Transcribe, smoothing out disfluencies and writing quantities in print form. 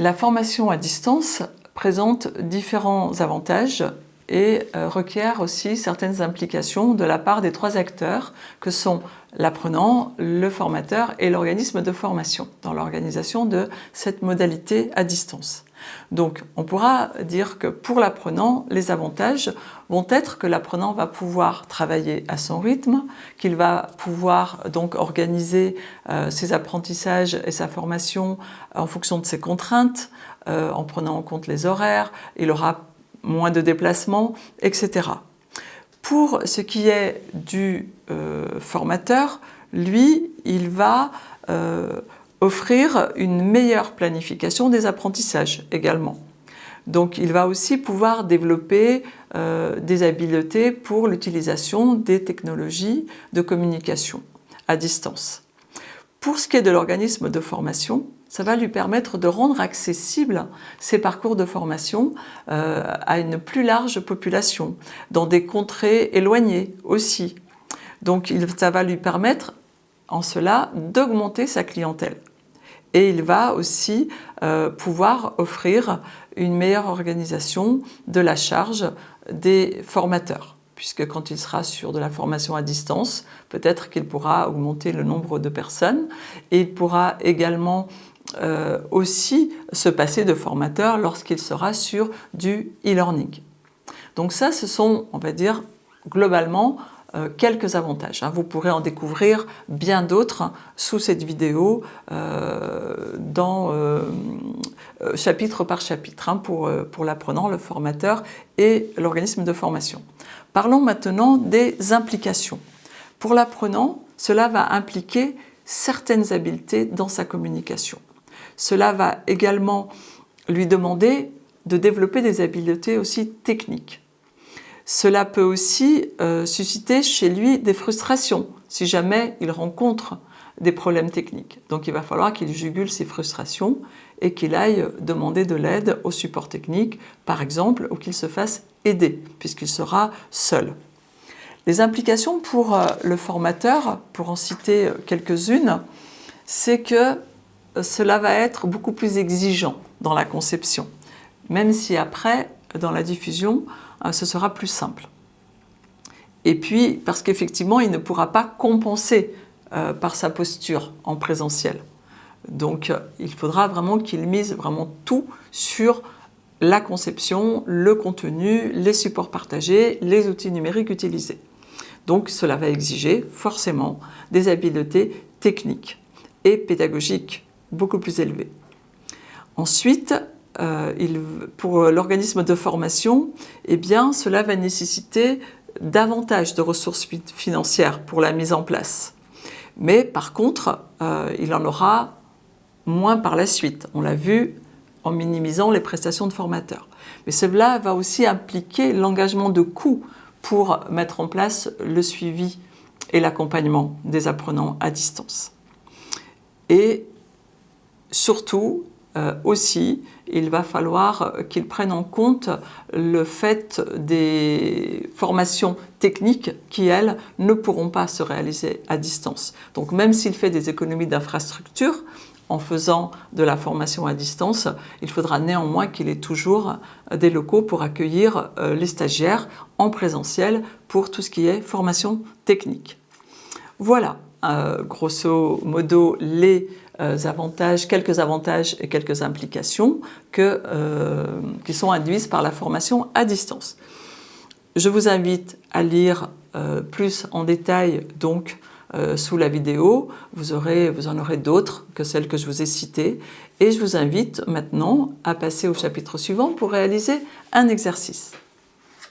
La formation à distance présente différents avantages et requiert aussi certaines implications de la part des trois acteurs que sont l'apprenant, le formateur et l'organisme de formation dans l'organisation de cette modalité à distance. Donc on pourra dire que pour l'apprenant, les avantages vont être que l'apprenant va pouvoir travailler à son rythme, qu'il va pouvoir donc organiser ses apprentissages et sa formation en fonction de ses contraintes, en prenant en compte les horaires, il aura moins de déplacements, etc. Pour ce qui est du formateur, lui, il va offrir une meilleure planification des apprentissages également. Donc il va aussi pouvoir développer des habiletés pour l'utilisation des technologies de communication à distance. Pour ce qui est de l'organisme de formation, ça va lui permettre de rendre accessibles ces parcours de formation à une plus large population, dans des contrées éloignées aussi. Donc ça va lui permettre en cela d'augmenter sa clientèle. Et il va aussi pouvoir offrir une meilleure organisation de la charge des formateurs, puisque quand il sera sur de la formation à distance, peut-être qu'il pourra augmenter le nombre de personnes et il pourra également aussi se passer de formateur lorsqu'il sera sur du e-learning. Donc ça, ce sont, on va dire, globalement, quelques avantages. Vous pourrez en découvrir bien d'autres sous cette vidéo, chapitre par chapitre, pour l'apprenant, le formateur et l'organisme de formation. Parlons maintenant des implications. Pour l'apprenant, cela va impliquer certaines habiletés dans sa communication. Cela va également lui demander de développer des habiletés aussi techniques. Cela peut aussi susciter chez lui des frustrations, si jamais il rencontre des problèmes techniques. Donc il va falloir qu'il jugule ses frustrations et qu'il aille demander de l'aide au support technique, par exemple, ou qu'il se fasse aider, puisqu'il sera seul. Les implications pour le formateur, pour en citer quelques-unes, c'est que cela va être beaucoup plus exigeant dans la conception, même si après, dans la diffusion, ce sera plus simple. Et puis, parce qu'effectivement, il ne pourra pas compenser par sa posture en présentiel. Donc, il faudra vraiment qu'il mise vraiment tout sur la conception, le contenu, les supports partagés, les outils numériques utilisés. Donc, cela va exiger forcément des habiletés techniques et pédagogiques beaucoup plus élevées. Ensuite, pour l'organisme de formation, eh bien, cela va nécessiter davantage de ressources financières pour la mise en place. Mais par contre, il en aura moins par la suite. On l'a vu en minimisant les prestations de formateurs. Mais cela va aussi impliquer l'engagement de coûts pour mettre en place le suivi et l'accompagnement des apprenants à distance. Et surtout, aussi, il va falloir qu'ils prennent en compte le fait des formations techniques qui, elles, ne pourront pas se réaliser à distance. Donc même s'il fait des économies d'infrastructure en faisant de la formation à distance, il faudra néanmoins qu'il ait toujours des locaux pour accueillir les stagiaires en présentiel pour tout ce qui est formation technique. Voilà, grosso modo, les avantages, quelques avantages et quelques implications qui sont induites par la formation à distance. Je vous invite à lire plus en détail donc sous la vidéo. Vous en aurez d'autres que celles que je vous ai citées. Et je vous invite maintenant à passer au chapitre suivant pour réaliser un exercice.